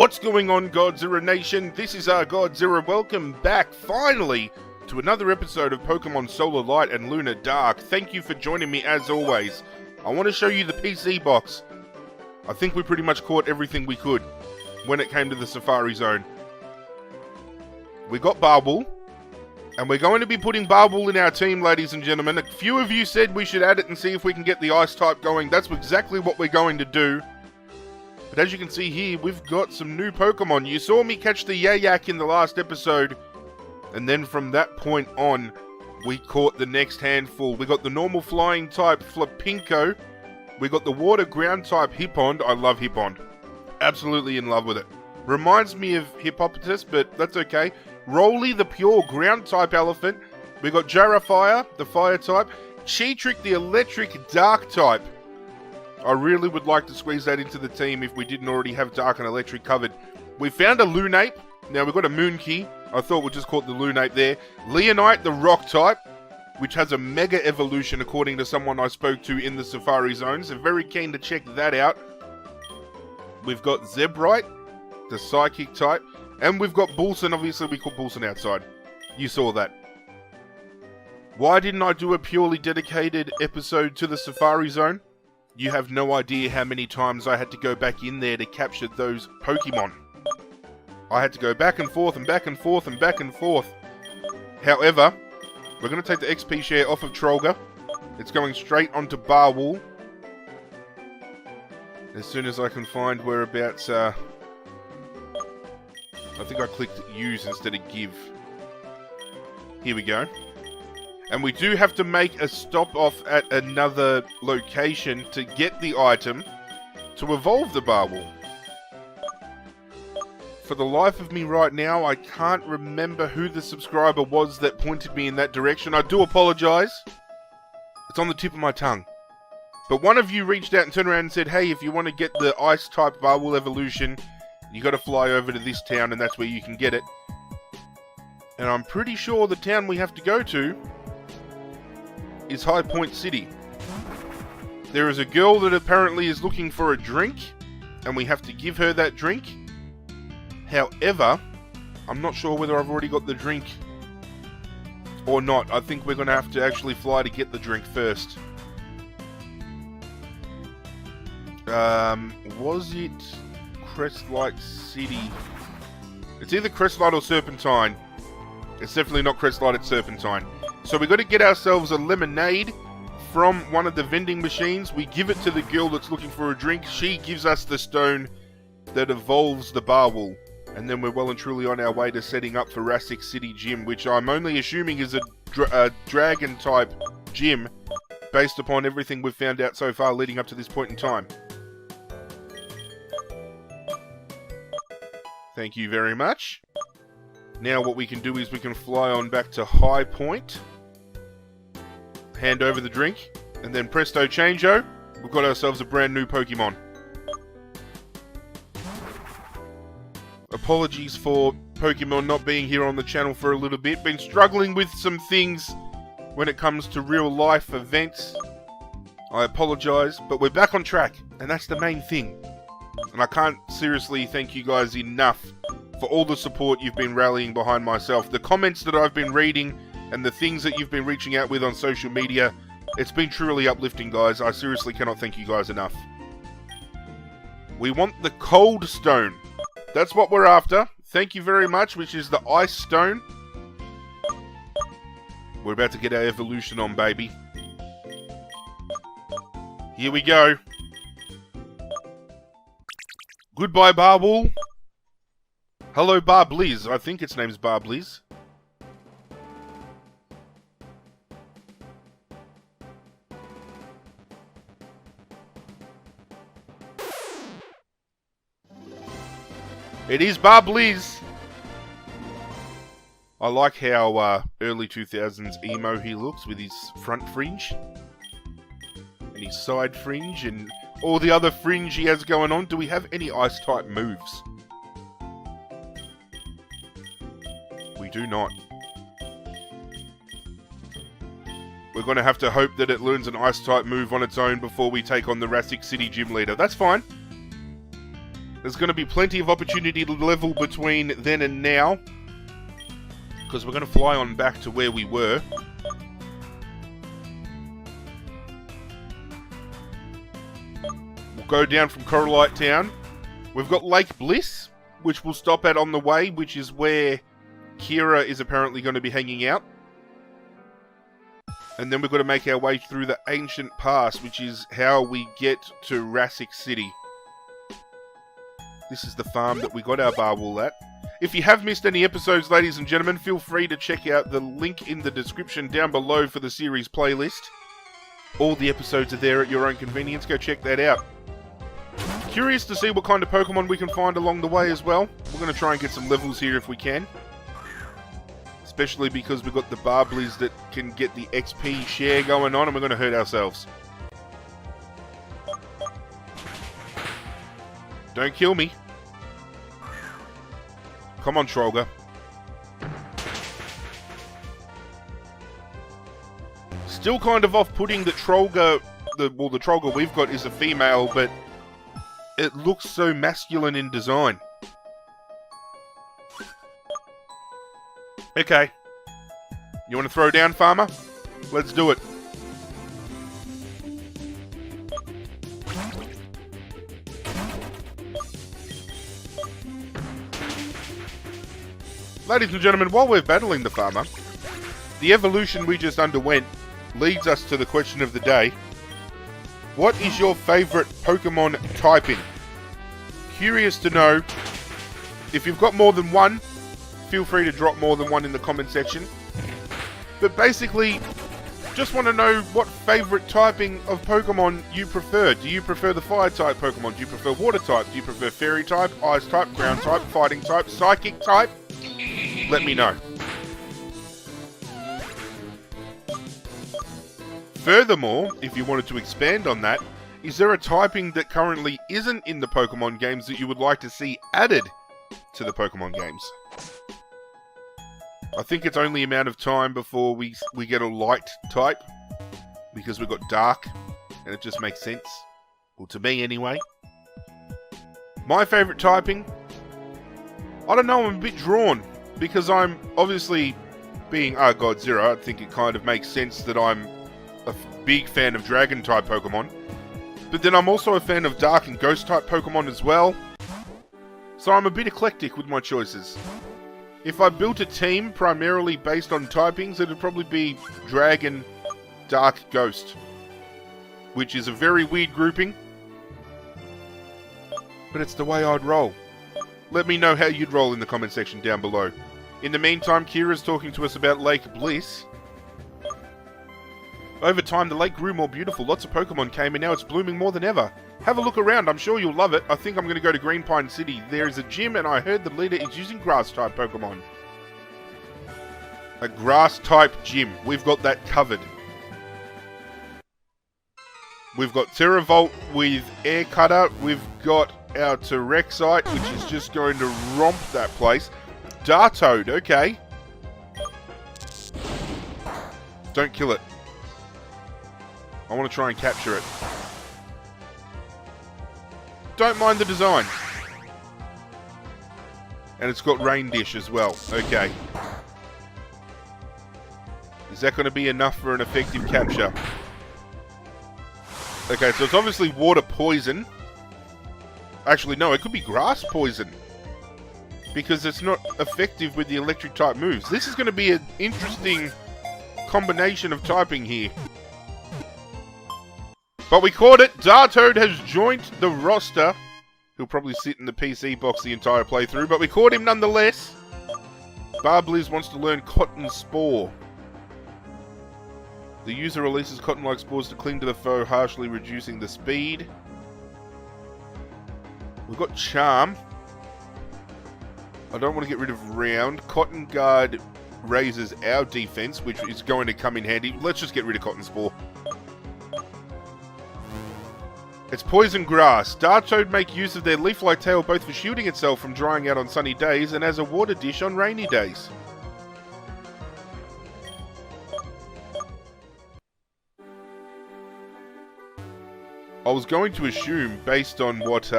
What's going on, Godzirra Nation? This is ArghGodzirra. Welcome back, finally, to another episode of Pokemon Solar Light and Lunar Dark. Thank you for joining me as always. I want to show you the PC box. I think we pretty much caught everything we could when it came to the Safari Zone. We got Barbul, and we're going to be putting Barbul in our team, ladies and gentlemen. A few of you said we should add it and see if we can get the Ice type going. That's exactly what we're going to do. But as you can see here, we've got some new Pokemon. You saw me catch the Yayak in the last episode, and then from that point on, we caught the next handful. We got the normal flying type Flapinko. We got the water ground type Hippond. I love Hippond. Absolutely in love with it. Reminds me of Hippopotas, but that's okay. Roly, the pure ground type elephant. We got Jarrafire, the fire type. Cheetrick, the electric dark type. I really would like to squeeze that into the team if we didn't already have dark and electric covered. We found a Lunape. Now we've got a Moonkey. I thought we'd just call it the Lunape there. Leonite, the rock type, which has a mega evolution according to someone I spoke to in the Safari Zone. So very keen to check that out. We've got Zebrite, the psychic type. And we've got Bulson. Obviously we caught Bulson outside. You saw that. Why didn't I do a purely dedicated episode to the Safari Zone? You have no idea how many times I had to go back in there to capture those Pokemon. I had to go back and forth and back and forth and back and forth. However, we're going to take the XP share off of Trollga. It's going straight onto Barbul. As soon as I can find whereabouts... I think I clicked use instead of give. Here we go. And we do have to make a stop off at another location to get the item to evolve the Barbul. For the life of me right now, I can't remember who the subscriber was that pointed me in that direction. I do apologise. It's on the tip of my tongue. But one of you reached out and turned around and said, hey, if you want to get the Ice type Barbul evolution, you got to fly over to this town and that's where you can get it. And I'm pretty sure the town we have to go to is High Point City. There is a girl that apparently is looking for a drink, and we have to give her that drink. However, I'm not sure whether I've already got the drink or not. I think we're going to have to actually fly to get the drink first. Was it Crestlight City? It's either Crestlight or Serpentine. It's definitely not Crestlight, it's Serpentine. So we've got to get ourselves a lemonade from one of the vending machines. We give it to the girl that's looking for a drink. She gives us the stone that evolves the Barbul. And then we're well and truly on our way to setting up for Rastic City Gym, which I'm only assuming is a dragon type gym based upon everything we've found out so far leading up to this point in time. Thank you very much. Now what we can do is we can fly on back to High Point. Hand over the drink, and then presto changeo, we've got ourselves a brand new Pokemon. Apologies for Pokemon not being here on the channel for a little bit. Been struggling with some things when it comes to real life events. I apologise, but we're back on track, and that's the main thing. And I can't seriously thank you guys enough for all the support you've been rallying behind myself. The comments that I've been reading and the things that you've been reaching out with on social media, it's been truly uplifting, guys. I seriously cannot thank you guys enough. We want the Cold Stone. That's what we're after. Thank you very much, which is the Ice Stone. We're about to get our evolution on, baby. Here we go. Goodbye, Barbul. Hello, Bliss. I think its name's Bliss. It is Bliss. I like how early 2000s emo he looks with his front fringe and his side fringe and all the other fringe he has going on. Do we have any ice type moves? We do not. We're going to have to hope that it learns an ice type move on its own before we take on the Rastic City Gym Leader. That's fine. There's going to be plenty of opportunity to level between then and now, because we're going to fly on back to where we were. We'll go down from Coralite Town. We've got Lake Bliss, which we'll stop at on the way, which is where Kiera is apparently going to be hanging out. And then we've got to make our way through the Ancient Pass, which is how we get to Rassic City. This is the farm that we got our bar wool at. If you have missed any episodes, ladies and gentlemen, feel free to check out the link in the description down below for the series playlist. All the episodes are there at your own convenience. Go check that out. Curious to see what kind of Pokemon we can find along the way as well. We're going to try and get some levels here if we can. Especially because we've got the Barblies that can get the XP share going on, and we're going to hurt ourselves. Don't kill me. Come on, Trollga. Still kind of off-putting that Trollga, the Trollga we've got is a female, but it looks so masculine in design. Okay. You want to throw down, farmer? Let's do it. Ladies and gentlemen, while we're battling the farmer, the evolution we just underwent leads us to the question of the day. What is your favourite Pokemon typing? Curious to know. If you've got more than one, feel free to drop more than one in the comment section. But basically, just want to know what favourite typing of Pokemon you prefer. Do you prefer the Fire type Pokemon? Do you prefer Water type? Do you prefer Fairy type, Ice type, Ground type, Fighting type, Psychic type? Let me know. Furthermore, if you wanted to expand on that, is there a typing that currently isn't in the Pokemon games that you would like to see added to the Pokemon games? I think it's only a matter of time before we get a light type, because we've got dark, and it just makes sense. Well, to me anyway. My favourite typing? I don't know, I'm a bit drawn, because I'm obviously, being ArghGodzirra, I think it kind of makes sense that I'm a big fan of Dragon type Pokemon. But then I'm also a fan of Dark and Ghost type Pokemon as well. So I'm a bit eclectic with my choices. If I built a team primarily based on typings, it'd probably be Dragon, Dark, Ghost. Which is a very weird grouping. But it's the way I'd roll. Let me know how you'd roll in the comment section down below. In the meantime, Kiera's talking to us about Lake Bliss. Over time, the lake grew more beautiful. Lots of Pokemon came and now it's blooming more than ever. Have a look around. I'm sure you'll love it. I think I'm going to go to Green Pine City. There is a gym and I heard the leader is using Grass-type Pokemon. A Grass-type gym. We've got that covered. We've got Terravolt with Air Cutter. We've got our Terexite, which is just going to romp that place. Dartoad, okay. Don't kill it. I want to try and capture it. Don't mind the design. And it's got Rain Dish as well. Okay. Is that going to be enough for an effective capture? Okay, so it's obviously water poison. Actually, no, it could be grass poison. Because it's not effective with the electric type moves. This is going to be an interesting combination of typing here. But we caught it. Dartoad has joined the roster. He'll probably sit in the PC box the entire playthrough, but we caught him nonetheless. Barbliz wants to learn Cotton Spore. The user releases cotton-like spores to cling to the foe, harshly reducing the speed. We've got Charm. I don't want to get rid of Round. Cotton Guard raises our defense, which is going to come in handy. Let's just get rid of Cotton Spore. It's Poison Grass. Dartoad make use of their leaf-like tail both for shielding itself from drying out on sunny days and as a water dish on rainy days. I was going to assume, based on what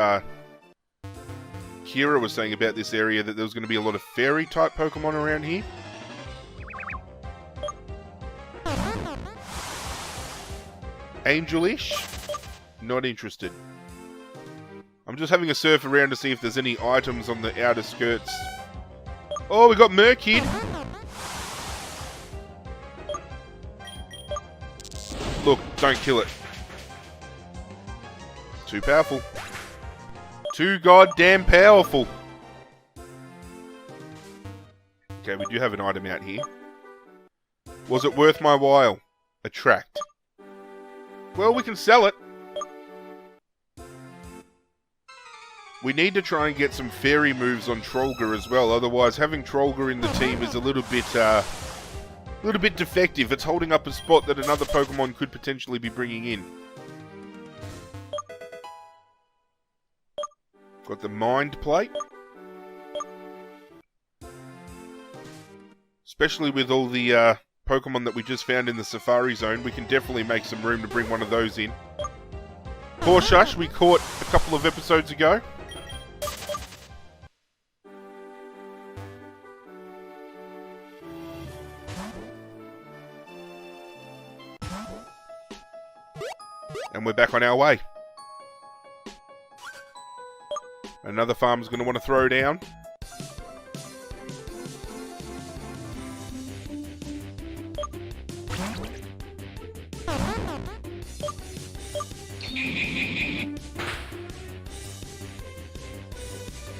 Kiera was saying about this area, that there was going to be a lot of fairy-type Pokemon around here. Angelish? Not interested. I'm just having a surf around to see if there's any items on the outer skirts. Oh, we got Murkid! Look, don't kill it. Too powerful. Too goddamn powerful. Okay, we do have an item out here. Was it worth my while? Attract. Well, we can sell it. We need to try and get some fairy moves on Trollger as well. Otherwise, having Trollger in the team is a little bit defective. It's holding up a spot that another Pokemon could potentially be bringing in. Got the Mind Plate. Especially with all the Pokemon that we just found in the Safari Zone, we can definitely make some room to bring one of those in. Horseshush we caught a couple of episodes ago. And we're back on our way. Another farm's going to want to throw down.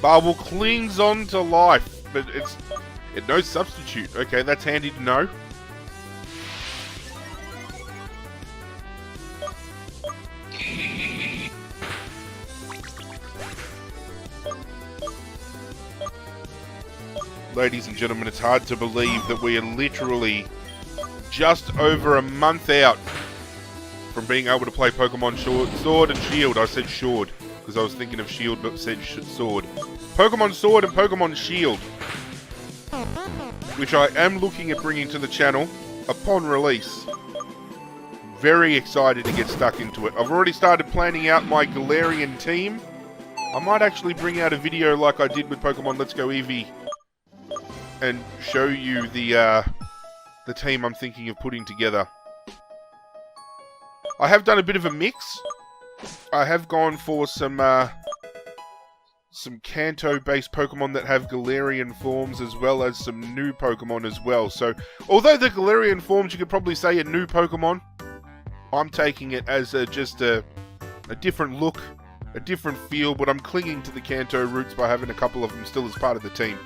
Barbel clings on to life, but it's no substitute. Okay, that's handy to know. Ladies and gentlemen, it's hard to believe that we are literally just over a month out from being able to play Pokemon Sword and Shield. I said Sword because I was thinking of Shield but said Sword. Pokemon Sword and Pokemon Shield, which I am looking at bringing to the channel upon release. Very excited to get stuck into it. I've already started planning out my Galarian team. I might actually bring out a video like I did with Pokemon Let's Go Eevee and show you the team I'm thinking of putting together. I have done a bit of a mix. I have gone for some Kanto-based Pokemon that have Galarian forms, as well as some new Pokemon as well. So, although the Galarian forms you could probably say are new Pokemon, I'm taking it as just a different look, a different feel, but I'm clinging to the Kanto roots by having a couple of them still as part of the team.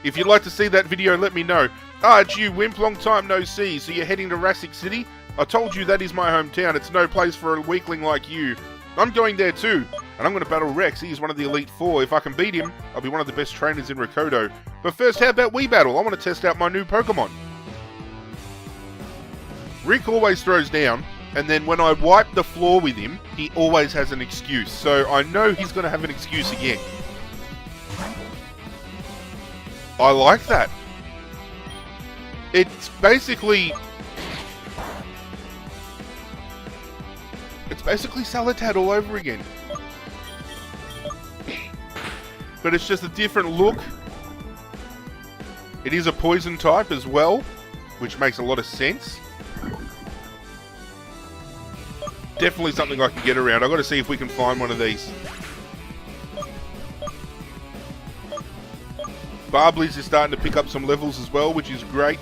If you'd like to see that video, let me know. Ah, it's you, Wimp, long time no see. So you're heading to Rassic City? I told you that is my hometown. It's no place for a weakling like you. I'm going there too, and I'm going to battle Rex. He's one of the Elite Four. If I can beat him, I'll be one of the best trainers in Rikodo. But first, how about we battle? I want to test out my new Pokemon. Rick always throws down, and then when I wipe the floor with him, he always has an excuse. So I know he's going to have an excuse again. I like that. It's basically Salatad all over again. But it's just a different look. It is a poison type as well, which makes a lot of sense. Definitely something I can get around. I've got to see if we can find one of these. Barblies is starting to pick up some levels as well, which is great.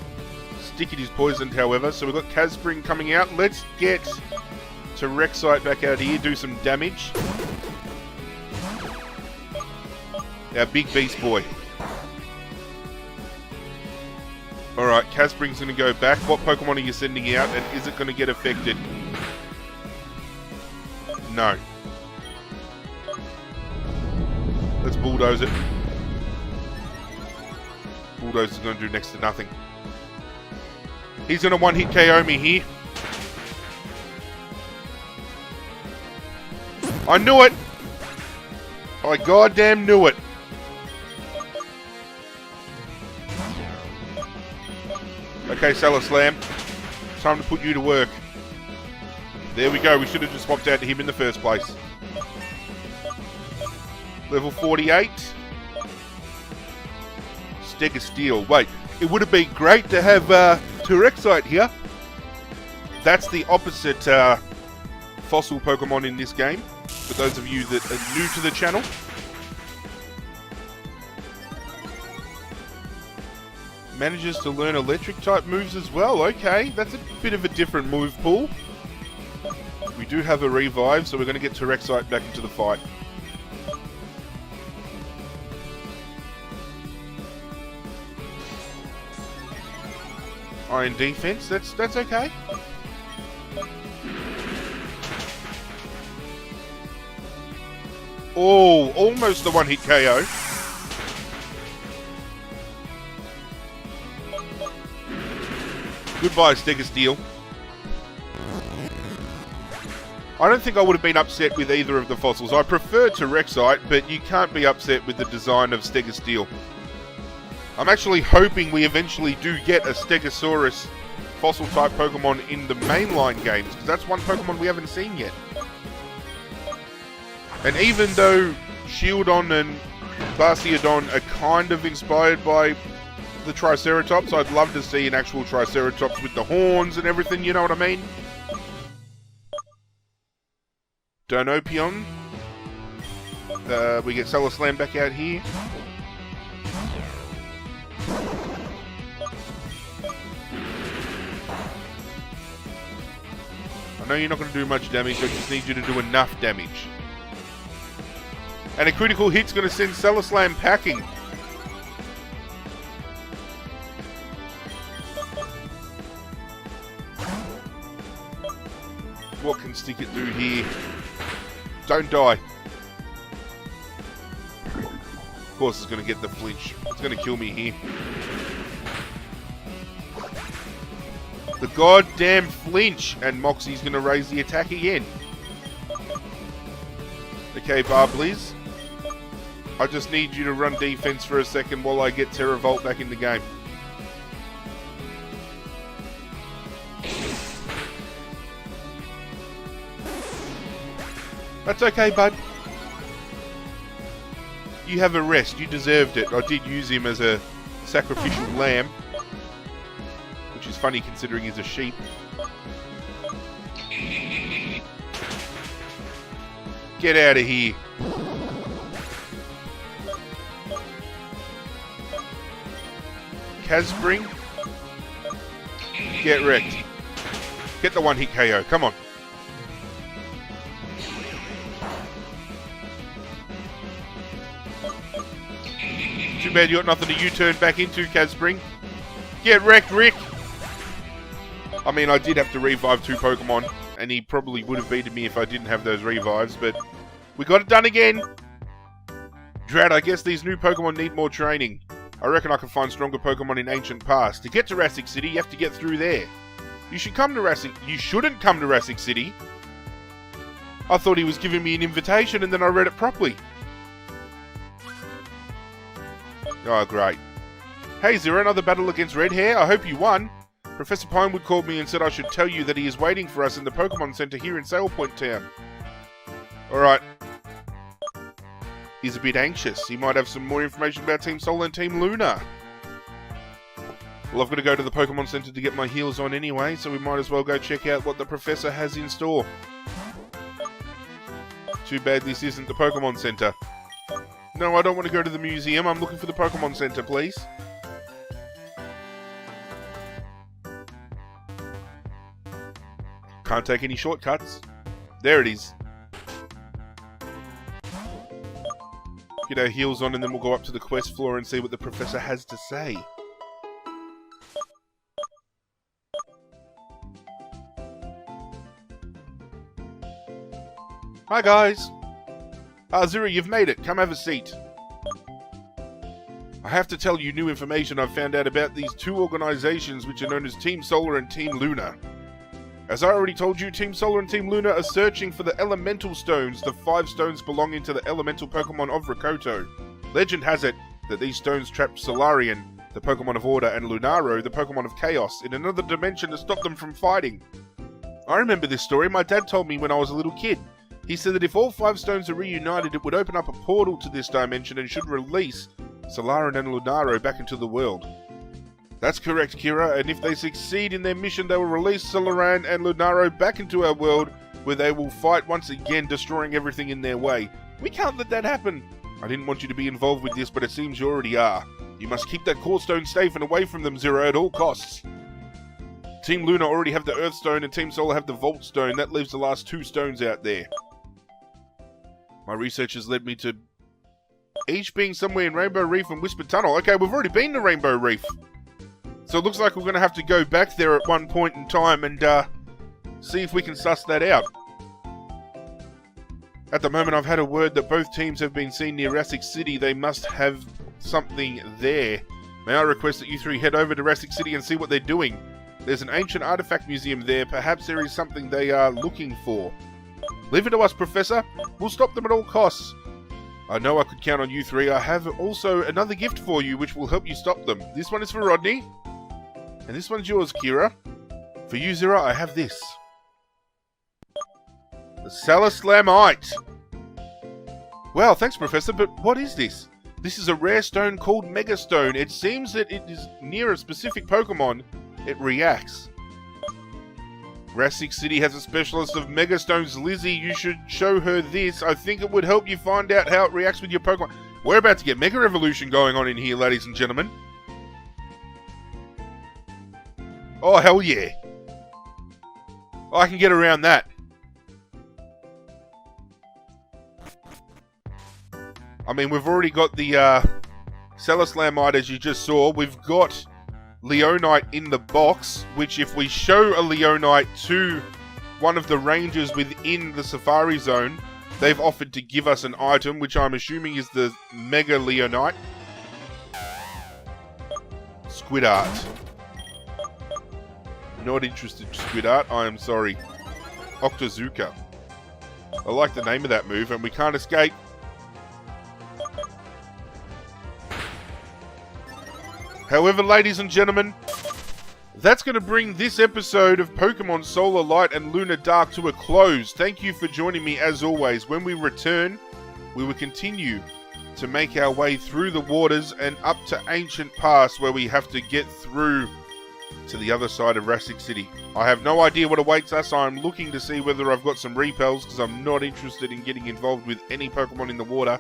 Stickit is poisoned, however, so we've got Kazspring coming out. Let's get to Rexite back out here, do some damage. Our big beast boy. Alright, Kazspring's going to go back. What Pokemon are you sending out, and is it going to get affected? No. Let's bulldoze it. Bulldoze is going to do next to nothing. He's going to one-hit KO me here. I knew it! I goddamn knew it! Okay, Salaslam. Time to put you to work. There we go. We should have just swapped out to him in the first place. Level 48. Stegosteel. Wait, it would have been great to have Terexite here. That's the opposite fossil Pokemon in this game, for those of you that are new to the channel. Manages to learn electric type moves as well. Okay, that's a bit of a different move pool. We do have a revive, so we're going to get Terexite back into the fight. Iron defense, that's okay. Oh, almost the one-hit KO. Goodbye, Stegosteel. I don't think I would have been upset with either of the fossils. I prefer Terexite, but you can't be upset with the design of Stegosteel. I'm actually hoping we eventually do get a Stegosaurus fossil-type Pokemon in the mainline games, because that's one Pokemon we haven't seen yet. And even though Shieldon and Bastiodon are kind of inspired by the Triceratops, I'd love to see an actual Triceratops with the horns and everything, you know what I mean? Donopion. We get Solar Slam back out here. I know you're not going to do much damage, I just need you to do enough damage. And a critical hit's going to send Solar Slam packing. What can Stick It do here? Don't die. Of course it's going to get the flinch. It's going to kill me here. The goddamn flinch! And Moxie's going to raise the attack again. Okay, Barbliz. I just need you to run defense for a second while I get Terra Volt back in the game. That's okay, bud. You have a rest. You deserved it. I did use him as a sacrificial lamb. Which is funny considering he's a sheep. Get out of here. Kazspring. Get wrecked. Get the one-hit KO. Come on. Too bad you got nothing to U-turn back into, Kazspring. Get wrecked, Rick! I mean, I did have to revive 2 Pokemon, and he probably would have beaten me if I didn't have those revives, but we got it done again! Drat, I guess these new Pokemon need more training. I reckon I can find stronger Pokemon in Ancient Past. To get to Jurassic City, you have to get through there. You shouldn't come to Jurassic City. I thought he was giving me an invitation, and then I read it properly. Oh, great. Hey, Zero, another battle against Red Hair. I hope you won. Professor Pinewood called me and said I should tell you that he is waiting for us in the Pokemon Center here in Sailpoint Town. Alright. He's a bit anxious. He might have some more information about Team Solar and Team Lunar. Well, I've got to go to the Pokemon Center to get my heals on anyway, so we might as well go check out what the Professor has in store. Too bad this isn't the Pokemon Center. No, I don't want to go to the museum. I'm looking for the Pokemon Center, please. Can't take any shortcuts. There it is. Get our heals on and then we'll go up to the quest floor and see what the Professor has to say. Hi guys! ArghGodzirra, you've made it. Come have a seat. I have to tell you new information I've found out about these 2 organizations which are known as Team Solar and Team Lunar. As I already told you, Team Solar and Team Lunar are searching for the Elemental Stones, the 5 stones belonging to the elemental Pokemon of Rikoto. Legend has it that these stones trapped Solarian, the Pokemon of Order, and Lunaro, the Pokemon of Chaos, in another dimension to stop them from fighting. I remember this story. My dad told me when I was a little kid. He said that if all 5 stones are reunited, it would open up a portal to this dimension and should release Solaran and Lunaro back into the world. That's correct, Kiera, and if they succeed in their mission, they will release Solaran and Lunaro back into our world, where they will fight once again, destroying everything in their way. We can't let that happen. I didn't want you to be involved with this, but it seems you already are. You must keep that core stone safe and away from them, Zero, at all costs. Team Lunar already have the Earth Stone, and Team Solar have the Vault Stone. That leaves the last 2 stones out there. My research has led me to each being somewhere in Rainbow Reef and Whisper Tunnel. Okay, we've already been to Rainbow Reef. So it looks like we're going to have to go back there at one point in time and see if we can suss that out. At the moment, I've had a word that both teams have been seen near Rassic City. They must have something there. May I request that you 3 head over to Rassic City and see what they're doing? There's an ancient artifact museum there. Perhaps there is something they are looking for. Leave it to us, Professor. We'll stop them at all costs. I know I could count on you 3. I have also another gift for you which will help you stop them. This one is for Rodney. And this one's yours, Kiera. For you, Zira, I have this. The Salaslamite. Well, thanks, Professor, but what is this? This is a rare stone called Megastone. It seems that it is near a specific Pokemon. It reacts. Rassic City has a specialist of Megastones, Lizzie. You should show her this. I think it would help you find out how it reacts with your Pokemon. We're about to get Mega Evolution going on in here, ladies and gentlemen. Oh, hell yeah. I can get around that. I mean, we've already got the Salaslamite, as you just saw. We've got Leonite in the box, which if we show a Leonite to one of the rangers within the Safari Zone, they've offered to give us an item, which I'm assuming is the Mega Leonite. Squid Art. Not interested, Squid Art. I am sorry. ArghGodzirra. I like the name of that move, and we can't escape. However, ladies and gentlemen, that's going to bring this episode of Pokemon Solar Light and Lunar Dark to a close. Thank you for joining me as always. When we return, we will continue to make our way through the waters and up to Ancient Pass, where we have to get through to the other side of Rassic City. I have no idea what awaits us. I'm looking to see whether I've got some repels, because I'm not interested in getting involved with any Pokemon in the water.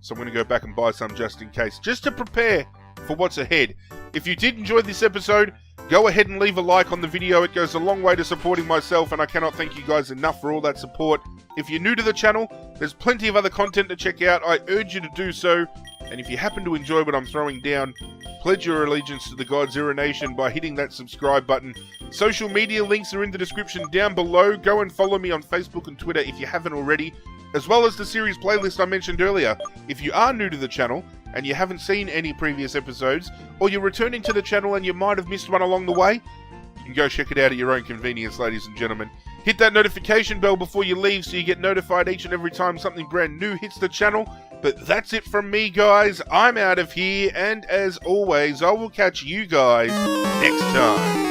So I'm going to go back and buy some just in case, just to prepare for what's ahead. If you did enjoy this episode, go ahead and leave a like on the video. It goes a long way to supporting myself, and I cannot thank you guys enough for all that support. If you're new to the channel, there's plenty of other content to check out. I urge you to do so. And if you happen to enjoy what I'm throwing down, pledge your allegiance to the ArghGodzirra Nation by hitting that subscribe button. Social media links are in the description down below. Go and follow me on Facebook and Twitter if you haven't already, as well as the series playlist I mentioned earlier. If you are new to the channel and you haven't seen any previous episodes, or you're returning to the channel and you might have missed one along the way, you can go check it out at your own convenience, ladies and gentlemen. Hit that notification bell before you leave so you get notified each and every time something brand new hits the channel. But that's it from me, guys. I'm out of here, and as always, I will catch you guys next time.